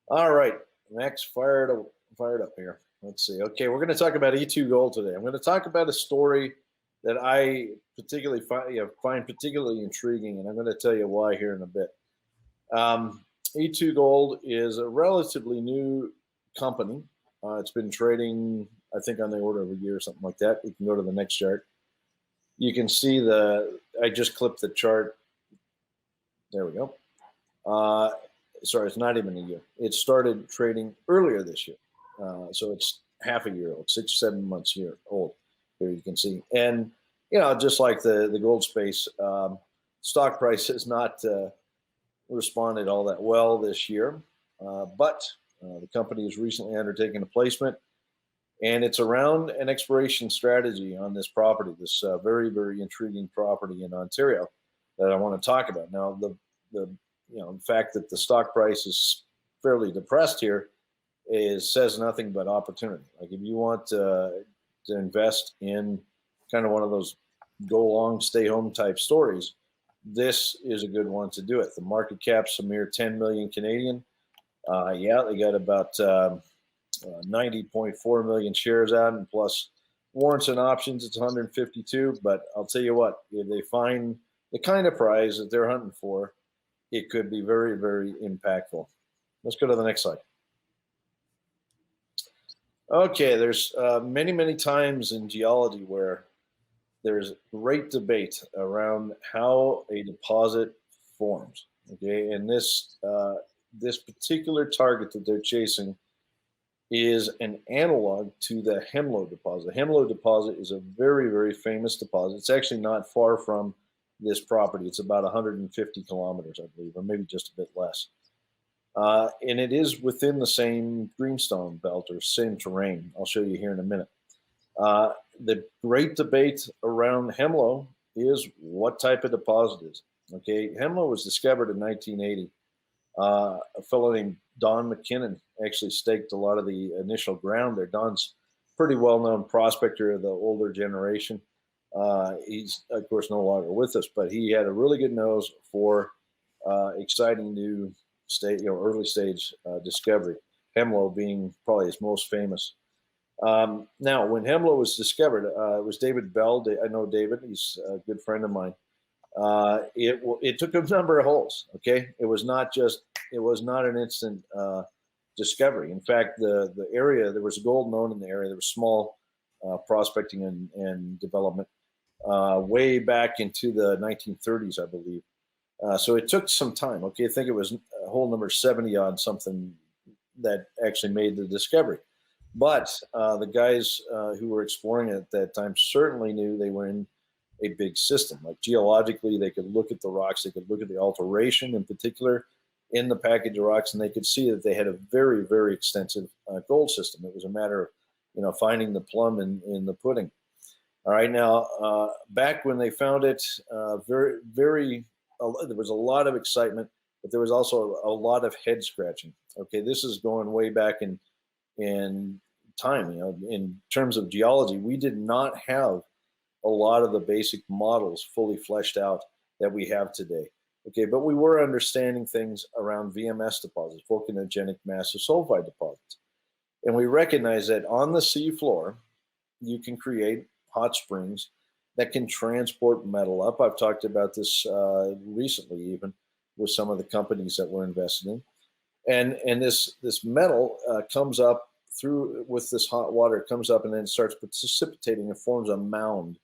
All right, Max fired up here. Let's see. Okay, we're going to talk about E2Gold today. I'm going to talk about a story that I particularly find particularly intriguing, and I'm going to tell you why here in a bit. E2Gold is a relatively new company. It's been trading, I think, on the order of a year or something like that. We can go to the next chart. You can see I just clipped the chart. There we go. Sorry, it's not even a year. It started trading earlier this year. So it's half a year old, 6 7 months old. Here you can see. And, just like the gold space, stock price has not responded all that well this year. But the company has recently undertaken a placement, and it's around an exploration strategy on this property, this very, very intriguing property in Ontario that I want to talk about. Now, the fact that the stock price is fairly depressed here says nothing but opportunity. Like if you want to invest in kind of one of those go long, stay home type stories, this is a good one to do it. The market cap's a mere 10 million Canadian. Yeah, they got about 90.4 million shares out, and plus warrants and options, it's 152. But I'll tell you what, if they find the kind of prize that they're hunting for, it could be very, very impactful. Let's go to the next slide. Okay, there's many, many times in geology where there's great debate around how a deposit forms. Okay, and this particular target that they're chasing is an analog to the Hamlet Deposit. The Hamlet Deposit is a very, very famous deposit. It's actually not far from this property. It's about 150 kilometers, I believe, or maybe just a bit less. And it is within the same greenstone belt or same terrain. I'll show you here in a minute. The great debate around Hemlo is what type of deposit is. Okay, Hemlo was discovered in 1980. A fellow named Don Mckinnon actually staked a lot of the initial ground there. Don's pretty well-known prospector of the older generation. He's, of course, no longer with us, but he had a really good nose for exciting new early stage discovery. Hemlo being probably his most famous. Now, when Hemlo was discovered, it was David Bell. I know David; he's a good friend of mine. It took a number of holes. Okay, it was not an instant discovery. In fact, the area, there was gold known in the area. There was small prospecting and development way back into the 1930s, I believe. So it took some time. Okay, I think it was hole number 70 on something that actually made the discovery. But the guys who were exploring it at that time certainly knew they were in a big system. Like geologically, they could look at the rocks, they could look at the alteration in particular in the package of rocks, and they could see that they had a very, very extensive gold system. It was a matter of, finding the plum in the pudding. All right, now back when they found it, there was a lot of excitement, but there was also a lot of head scratching. Okay, this is going way back in time. In terms of geology, we did not have a lot of the basic models fully fleshed out that we have today. Okay, but we were understanding things around VMS deposits, volcanogenic massive sulfide deposits. And we recognize that on the sea floor, you can create hot springs that can transport metal up. I've talked about this recently, even with some of the companies that we're invested in. And this metal comes up through with this hot water, it comes up and then starts precipitating and forms a mound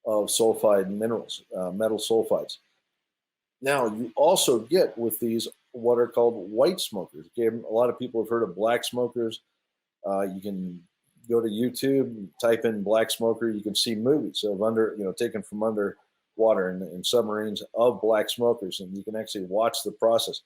of sulfide minerals, metal sulfides. Now, you also get with these what are called white smokers. Okay, a lot of people have heard of black smokers. You can go to YouTube, type in black smoker. You can see movies of taken from underwater in submarines of black smokers, and you can actually watch the process.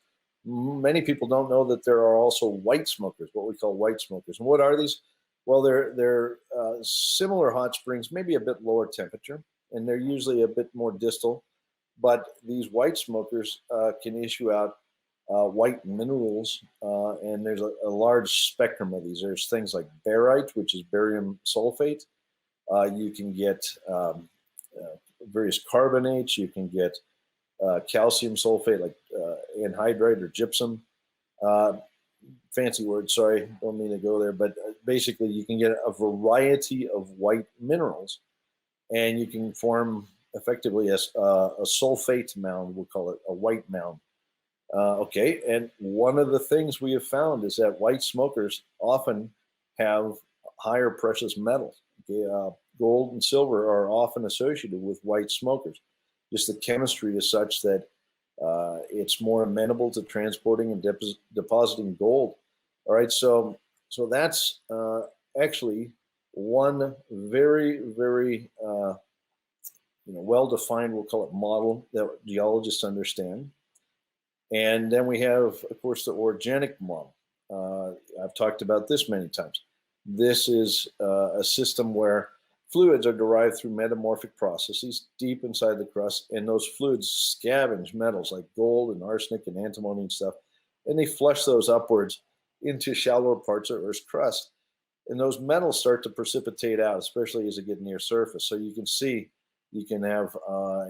Many people don't know that there are also white smokers, what we call white smokers. And what are these? Well, they're similar hot springs, maybe a bit lower temperature, and they're usually a bit more distal. But these white smokers can issue out white minerals, and there's a large spectrum of these. There's things like barite, which is barium sulfate. You can get various carbonates. You can get calcium sulfate, like anhydrite or gypsum. fancy word, sorry, don't mean to go there, but basically you can get a variety of white minerals, and you can form effectively a sulfate mound, we'll call it a white mound. Okay, and one of the things we have found is that white smokers often have higher precious metals. Okay, gold and silver are often associated with white smokers. Just the chemistry is such that it's more amenable to transporting and depositing gold. All right, so that's actually one very, very well-defined, we'll call it model that geologists understand. And then we have, of course, the orogenic model. I've talked about this many times. This is a system where fluids are derived through metamorphic processes deep inside the crust, and those fluids scavenge metals like gold and arsenic and antimony and stuff, and they flush those upwards into shallower parts of Earth's crust. And those metals start to precipitate out, especially as they get near surface. So you can see, you can have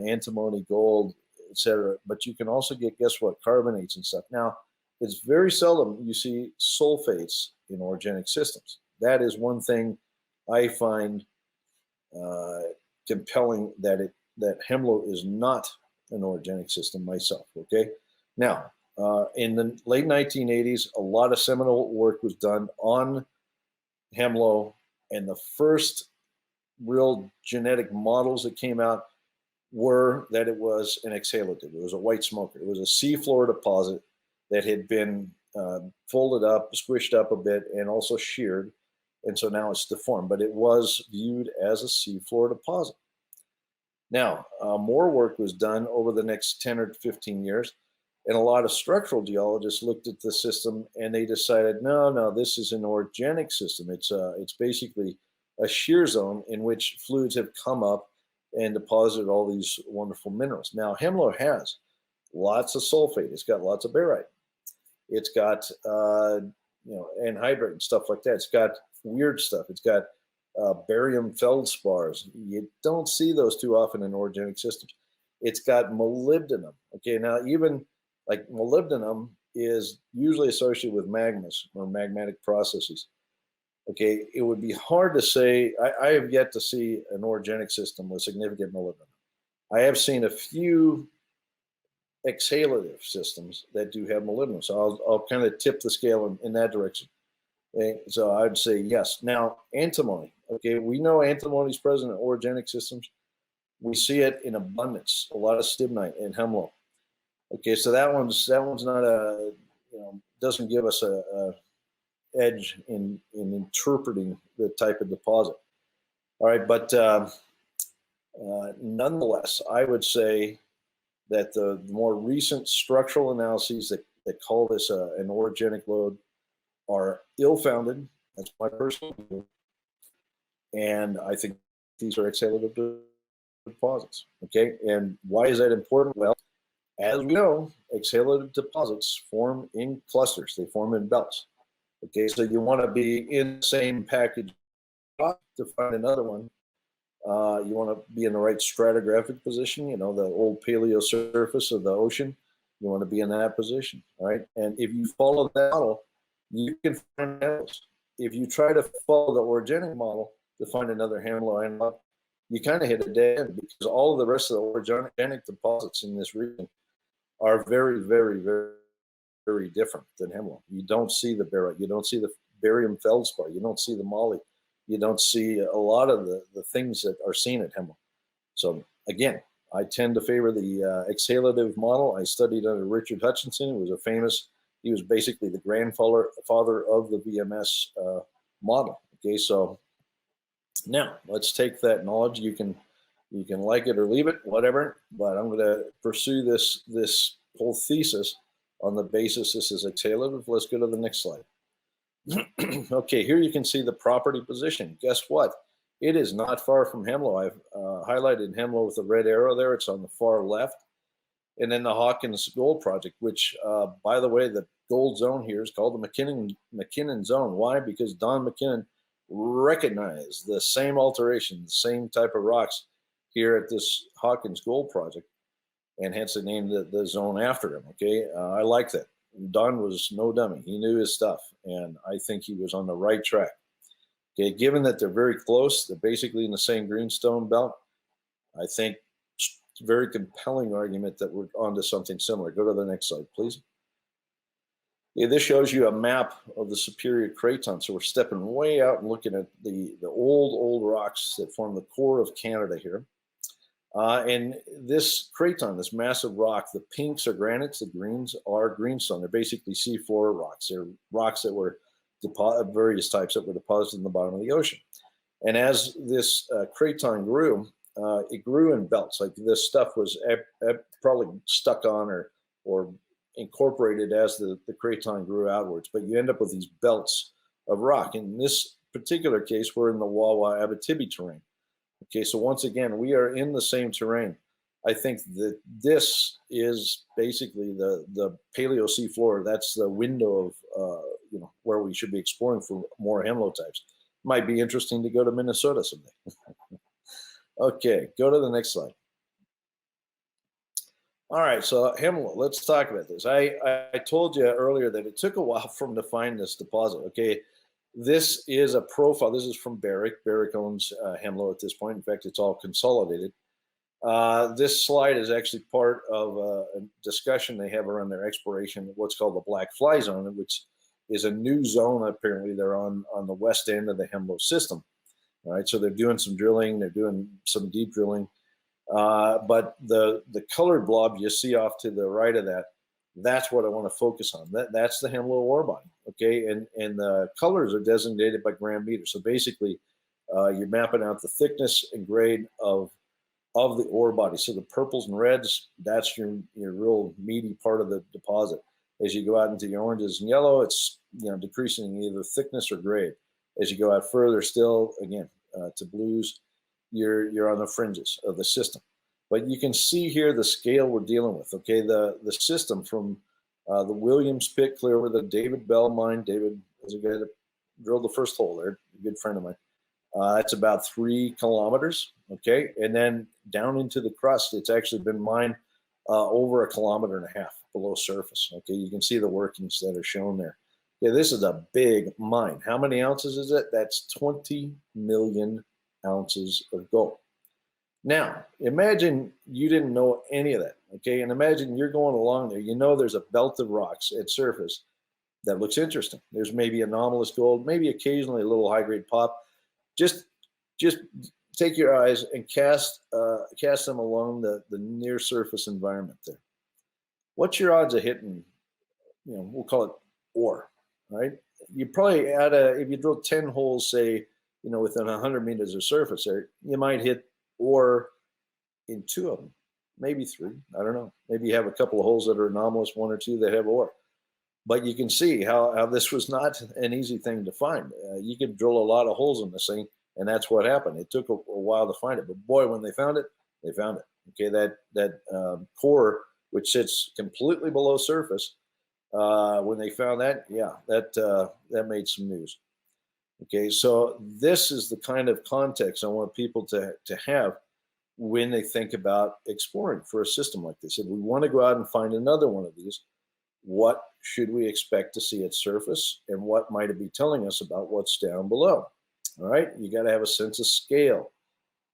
antimony, gold, etc. But you can also get, guess what, carbonates and stuff. Now, it's very seldom you see sulfates in orogenic systems. That is one thing I find compelling, that Hemlo is not an orogenic system myself. Okay, now in the late 1980s, a lot of seminal work was done on Hemlo, and the first real genetic models that came out were that it was an exhalative. It was a white smoker. It was a seafloor deposit that had been folded up, squished up a bit, and also sheared. And so now it's deformed, but it was viewed as a seafloor deposit. Now, more work was done over the next 10 or 15 years, and a lot of structural geologists looked at the system and they decided, no, this is an orogenic system. It's basically a shear zone in which fluids have come up and deposited all these wonderful minerals. Now, Hemlo has lots of sulfate. It's got lots of barite. It's got anhydrite and stuff like that. It's got weird stuff. It's got barium feldspars. You don't see those too often in orogenic systems. It's got molybdenum. Okay, now even like molybdenum is usually associated with magmas or magmatic processes. Okay, it would be hard to say. I have yet to see an orogenic system with significant molybdenum. I have seen a few exhalative systems that do have molybdenum, so I'll kind of tip the scale in that direction. Okay, so I'd say yes. Now, antimony. Okay, we know antimony is present in orogenic systems. We see it in abundance. A lot of stibnite in Hemlo. Okay, so that one's not doesn't give us a edge in interpreting the type of deposit. All right, but nonetheless, I would say that the more recent structural analyses that call this an orogenic lode are ill-founded. That's my personal view. And I think these are exhalative deposits. Okay, and why is that important? Well, as we know, exhalative deposits form in clusters. They form in belts. Okay, so you want to be in the same package to find another one. You want to be in the right stratigraphic position, the old paleo surface of the ocean. You want to be in that position, all right? And if you follow that model, you can find metals. If you try to follow the orogenic model to find another Hemlo analog, you kind of hit a dead end, because all of the rest of the orogenic deposits in this region are very, very, very, very different than Hemlo. You don't see the barite, you don't see the barium feldspar, you don't see the moly, you don't see a lot of the things that are seen at Hemlo. So again, I tend to favor the exhalative model. I studied under Richard Hutchinson, who was he was basically the grandfather of the VMS model. Okay, so now let's take that knowledge. You can like it or leave it, whatever, but I'm going to pursue this whole thesis on the basis this is exhalative. Let's go to the next slide. Okay, here you can see the property position. Guess what? It is not far from Hemlo. I've highlighted Hemlo with the red arrow there. It's on the far left. And then the Hawkins gold project, which, by the way, the gold zone here is called the Mckinnon zone. Why? Because Don Mckinnon recognized the same alteration, the same type of rocks here at this Hawkins gold project, and hence they named the zone after him. Okay, I like that. Don was no dummy. He knew his stuff, and I think he was on the right track. Okay, given that they're very close, they're basically in the same greenstone belt, I think it's a very compelling argument that we're onto something similar. Go to the next slide, please. Yeah, this shows you a map of the Superior Craton. So we're stepping way out and looking at the old rocks that form the core of Canada here. And this craton, this massive rock, the pinks are granites, the greens are greenstone. They're basically seafloor rocks. They're rocks that were various types that were deposited in the bottom of the ocean. And as this craton grew, it grew in belts. Like this stuff was probably stuck on or incorporated as the craton grew outwards. But you end up with these belts of rock. In this particular case, we're in the Wawa Abitibi terrain. Okay, so once again, we are in the same terrain. I think that this is basically the paleo seafloor. That's the window of where we should be exploring for more hemlotypes. Might be interesting to go to Minnesota someday. Okay, go to the next slide. All right, so Hamlet, let's talk about this. I told you earlier that it took a while for him to find this deposit. Okay, this is a profile. This is from Barrick. Barrick owns Hamlet at this point. In fact, it's all consolidated. This slide is actually part of a discussion they have around their exploration, what's called the Black Fly Zone, which is a new zone apparently they're on the west end of the Hemlo system. All right, so they're doing some drilling, they're doing some deep drilling, but the colored blob you see off to the right of that, that's what I want to focus on. That's the Hemlo ore body, okay? And the colors are designated by gram meter. So basically, you're mapping out the thickness and grade of the ore body. So the purples and reds, that's your real meaty part of the deposit. As you go out into your oranges and yellow, it's decreasing in either thickness or grade. As you go out further still, again, to blues, you're on the fringes of the system. But you can see here the scale we're dealing with. Okay, the system from the Williams pit clear over the David Bell mine. David is a guy that drilled the first hole there, a good friend of mine. That's about 3 kilometers. Okay, and then down into the crust, it's actually been mined over 1.5 kilometers below surface. Okay, you can see the workings that are shown there. Yeah, this is a big mine. How many ounces is it? That's 20 million ounces of gold. Now, imagine you didn't know any of that, okay? And imagine you're going along there. You know there's a belt of rocks at surface that looks interesting. There's maybe anomalous gold, maybe occasionally a little high-grade pop. Just take your eyes and cast them along the near-surface environment there. What's your odds of hitting, we'll call it ore, right? You probably if you drill 10 holes, say, within 100 meters of surface there, you might hit ore in 2 of them, maybe 3. I don't know. Maybe you have a couple of holes that are anomalous, 1 or 2 that have ore. But you can see how this was not an easy thing to find. You could drill a lot of holes in this thing, and that's what happened. It took a while to find it, but boy, when they found it, they found it. Okay, that core, which sits completely below surface, when they found that, yeah, that made some news. Okay, so this is the kind of context I want people to have when they think about exploring for a system like this. If we want to go out and find another one of these, what should we expect to see at surface, and what might it be telling us about what's down below? All right, you got to have a sense of scale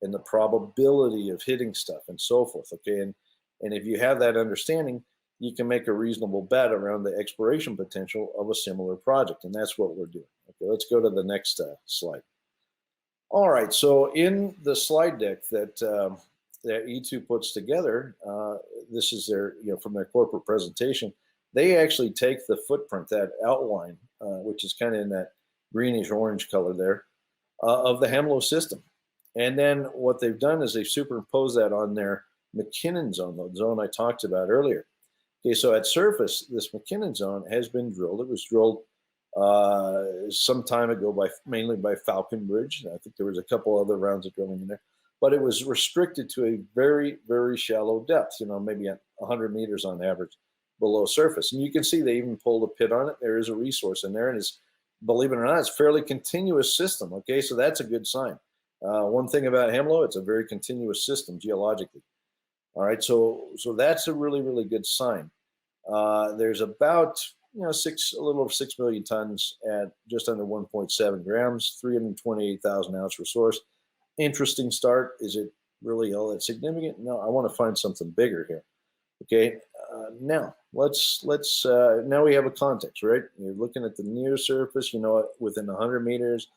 and the probability of hitting stuff and so forth. Okay, and if you have that understanding, you can make a reasonable bet around the exploration potential of a similar project, and that's what we're doing. Okay, let's go to the next slide. All right, so in the slide deck that E2 puts together, this is their, from their corporate presentation, they actually take the footprint, that outline, which is kind of in that greenish orange color there, of the Hemlo system. And then what they've done is they've superimposed that on their Mckinnon zone, the zone I talked about earlier. Okay, so at surface, this Mckinnon zone has been drilled. It was drilled some time ago mainly by Falconbridge. I think there was a couple other rounds of drilling in there, but it was restricted to a very, very shallow depth, maybe 100 meters on average below surface. And you can see they even pulled a pit on it. There is a resource in there, and it's, believe it or not, it's a fairly continuous system. Okay, so that's a good sign. One thing about Hemlo, it's a very continuous system geologically. All right, so that's a really, really good sign. There's about a little over 6 million tons at just under 1.7 grams, 328,000 ounce resource. Interesting start. Is it really all that significant? No, I want to find something bigger here. Okay, now now we have a context, right? You're looking at the near surface. Within 100 meters,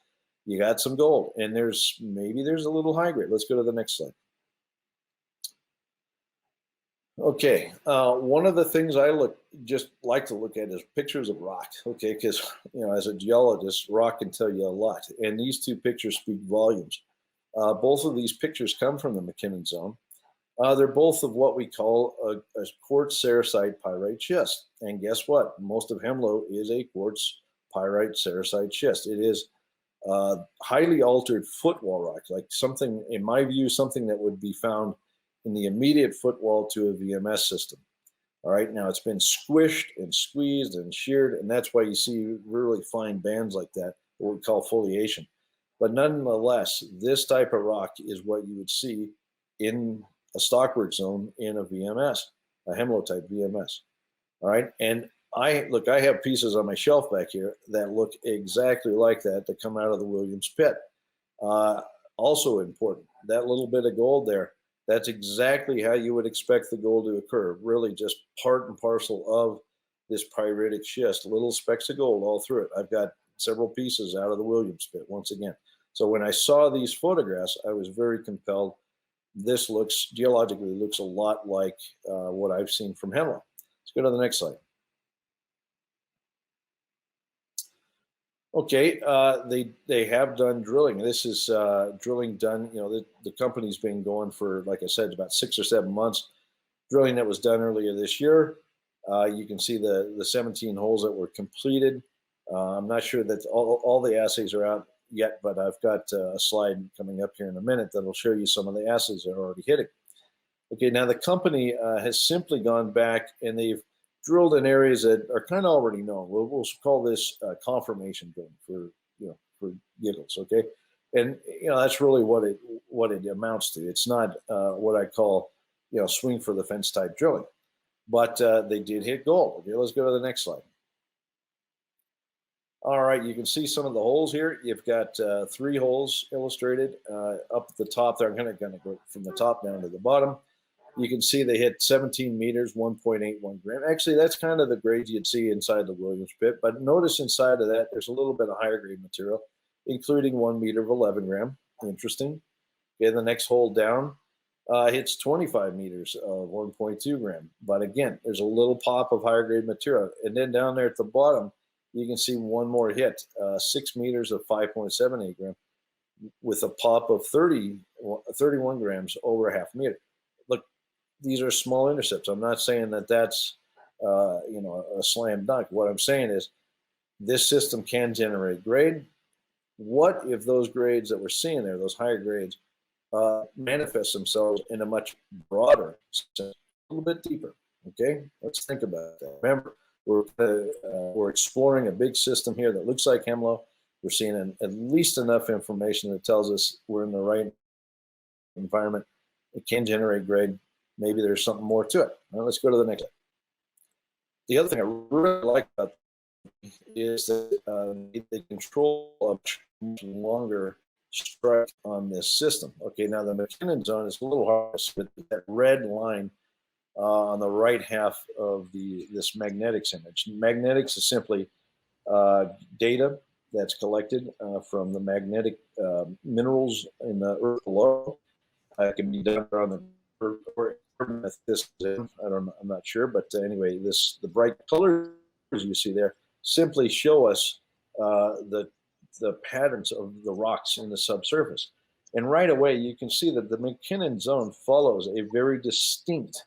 you got some gold, and maybe there's a little high grade. Let's go to the next slide. Okay, one of the things I just like to look at is pictures of rock. Okay, because as a geologist, rock can tell you a lot, and these two pictures speak volumes. Both of these pictures come from the Mckinnon zone. They're both of what we call a quartz sericite pyrite schist, and guess what? Most of Hemlo is a quartz pyrite sericite schist. It is highly altered footwall rock, like something, in my view, something that would be found in the immediate footwall to a VMS system. All right, now it's been squished and squeezed and sheared, and that's why you see really fine bands like that, what we call foliation. But nonetheless, this type of rock is what you would see in a stockwork zone in a VMS, a Hemlo type VMS. All right, and I have pieces on my shelf back here that look exactly like that come out of the Williams pit. Also important, that little bit of gold there, that's exactly how you would expect the gold to occur. Really just part and parcel of this pyritic schist, little specks of gold all through it. I've got several pieces out of the Williams pit once again. So when I saw these photographs, I was very compelled. This geologically looks a lot like what I've seen from Hamlet. Let's go to the next slide. Okay, they have done drilling. This is drilling done. The company's been going for, like I said, about 6 or 7 months. Drilling that was done earlier this year. You can see the 17 holes that were completed. I'm not sure that all the assays are out yet, but I've got a slide coming up here in a minute that'll show you some of the assays that are already hitting. Okay, now the company has simply gone back and they've drilled in areas that are kind of already known. We'll call this confirmation drilling for giggles. Okay, and that's really what it amounts to. It's not what I call swing for the fence type drilling, but they did hit gold. Okay, let's go to the next slide. All right, you can see some of the holes here. You've got 3 holes illustrated up at the top there. I'm going to go from the top down to the bottom. You can see they hit 17 meters, 1.81 gram. Actually, that's kind of the grade you'd see inside the Williams pit. But notice inside of that, there's a little bit of higher grade material, including 1 meter of 11 gram. Interesting. Okay, the next hole down hits 25 meters of 1.2 gram. But again, there's a little pop of higher grade material. And then down there at the bottom, you can see one more hit, 6 meters of 5.78 gram with a pop of 31 grams over a half meter. Look, these are small intercepts. I'm not saying that that's a slam dunk. What I'm saying is this system can generate grade. What if those grades that we're seeing there, those higher grades, manifest themselves in a much broader sense, a little bit deeper? Okay, let's think about that. Remember, we're exploring a big system here that looks like Hemlo. We're seeing at least enough information that tells us we're in the right environment. It can generate grade. Maybe there's something more to it. Now let's go to the next slide. The other thing I really like about it is that they control a much longer strike on this system. Okay, now the Mckinnon zone is a little hard to see, but that red line on the right half of this magnetics image. Magnetics is simply data that's collected from the magnetic minerals in the earth below. It can be done on the earth. I'm not sure, but anyway, the bright colors you see there simply show us the patterns of the rocks in the subsurface. And right away, you can see that the Mckinnon zone follows a very distinct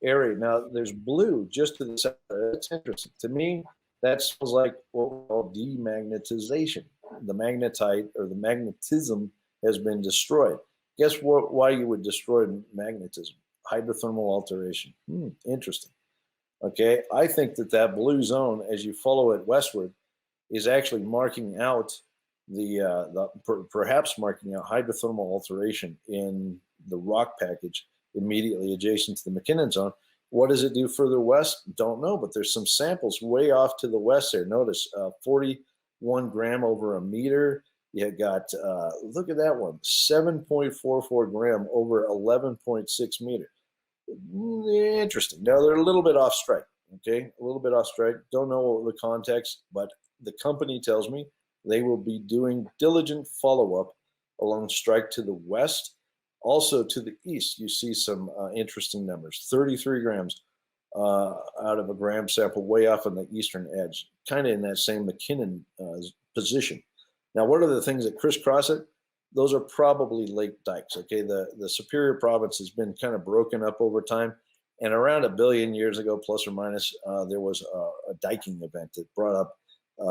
area. Now, there's blue just to the side. That's interesting. To me, that smells like what we call demagnetization. The magnetite or the magnetism has been destroyed. Guess what? Why you would destroy magnetism? Hydrothermal alteration. Interesting. Okay, I think that blue zone, as you follow it westward, is actually marking out perhaps marking out hydrothermal alteration in the rock package immediately adjacent to the Mckinnon zone. What does it do further west? Don't know, but there's some samples way off to the west there. Notice 41 gram over a meter. You got, look at that one, 7.44 gram over 11.6 meter. Interesting. Now they're a little bit off strike, okay? A little bit off strike. Don't know the context, but the company tells me they will be doing diligent follow-up along strike to the west. Also to the east, you see some interesting numbers. 33 grams out of a gram sample way off on the eastern edge, kind of in that same Mckinnon position. Now, what are the things that crisscross it? Those are probably lake dikes, okay? The Superior Province has been kind of broken up over time. And around 1 billion years ago, plus or minus, there was a diking event that brought up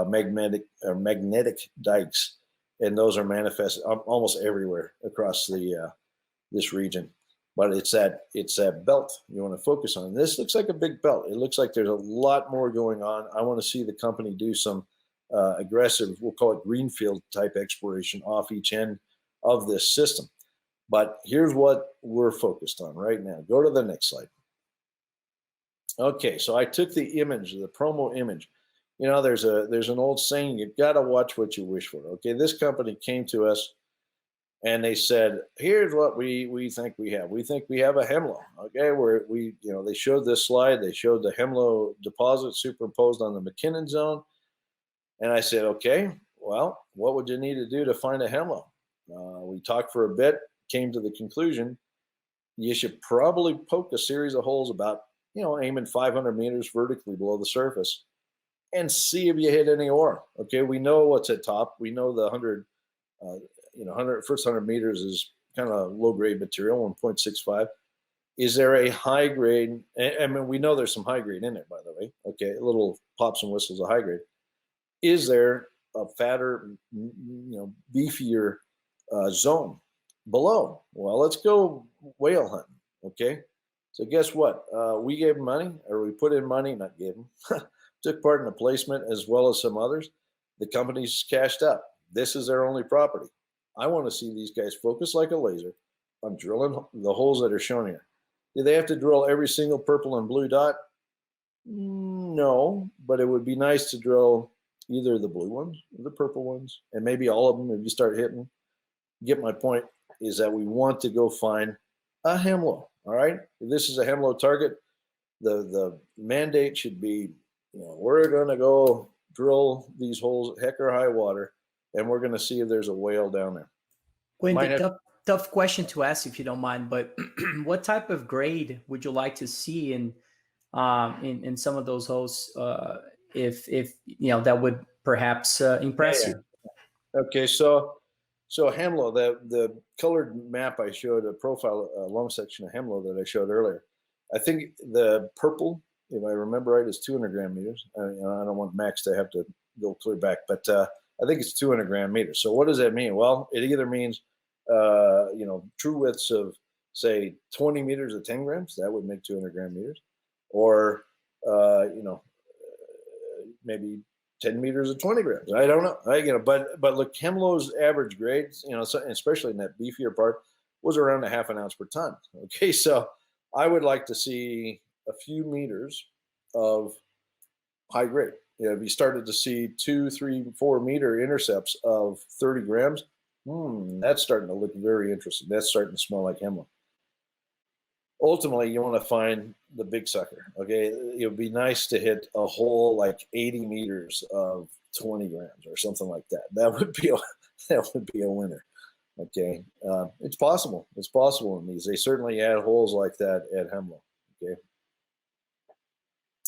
magnetic dikes. And those are manifested almost everywhere across this region. But it's that belt you want to focus on. This looks like a big belt. It looks like there's a lot more going on. I want to see the company do some aggressive, we'll call it greenfield type exploration off each end of this system. But here's what we're focused on right now. Go to the next slide. Okay, so I took the image, the promo image. You know, there's an old saying, you've got to watch what you wish for. Okay, this company came to us and they said, here's what we think we have. We think we have a Hemlo. Okay, they showed this slide. They showed the Hamlet Deposit superimposed on the Mckinnon zone. And I said, okay, well, what would you need to do to find a Hemlo? We talked for a bit, came to the conclusion, you should probably poke a series of holes about, aiming 500 meters vertically below the surface and see if you hit any ore. Okay, we know what's at top. We know the 100, first 100 meters is kind of low-grade material, 1.65. Is there a high grade? I mean, we know there's some high grade in it, by the way. Okay, little pops and whistles of high grade. Is there a fatter, beefier zone below? Well, let's go whale hunting, okay? So guess what? We gave them money, or we put in money, not gave them, took part in the placement as well as some others. The company's cashed up. This is their only property. I want to see these guys focus like a laser on drilling the holes that are shown here. Do they have to drill every single purple and blue dot? No, but it would be nice to drill either the blue ones or the purple ones, and maybe all of them if you start hitting. Get my point is that we want to go find a Hemlo, all right? If this is a Hemlo target, the mandate should be, we're going to go drill these holes heck or high water, and we're going to see if there's a whale down there. Quinn, tough question to ask if you don't mind, but what type of grade would you like to see in some of those holes? If that would perhaps impress you. Okay, so Hemlo, the colored map I showed, a profile, a long section of Hemlo that I showed earlier. I think the purple, if I remember right, is 200 gram meters. I don't want Max to have to go clear back, but I think it's 200 gram meters. So what does that mean? Well, it either means true widths of say 20 meters at 10 grams. That would make 200 gram meters, or maybe 10 meters at 20 grams. I don't know. But look, Hemlo's average grade, especially in that beefier part, was around a half an ounce per ton. Okay, so I would like to see a few meters of high grade. If you started to see 2, 3, 4 meter intercepts of 30 grams, that's starting to look very interesting. That's starting to smell like Hemlo. Ultimately, you want to find the big sucker. Okay, it would be nice to hit a hole like 80 meters of 20 grams or something like that. That would be a winner. Okay, it's possible. It's possible in these. They certainly had holes like that at Hemlo. Okay,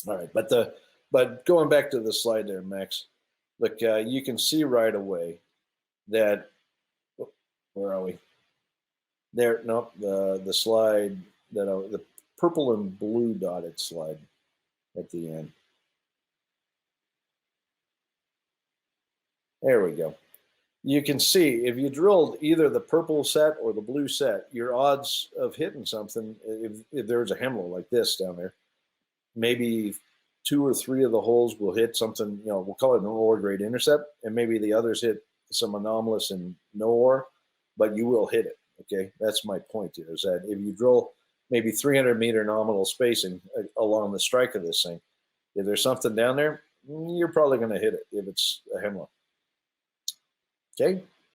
all right, but going back to the slide there, Max. Look, you can see right away that. Where are we? There. Nope. The slide. The purple and blue dotted slide at the end. There we go. You can see if you drilled either the purple set or the blue set, your odds of hitting something, if there's a Hemlo like this down there, maybe 2 or 3 of the holes will hit something, we'll call it an ore grade intercept, and maybe the others hit some anomalous and no ore, but you will hit it. Okay, that's my point here, is that if you drill maybe 300-meter nominal spacing along the strike of this thing. If there's something down there, you're probably going to hit it if it's a hemlock. Okay.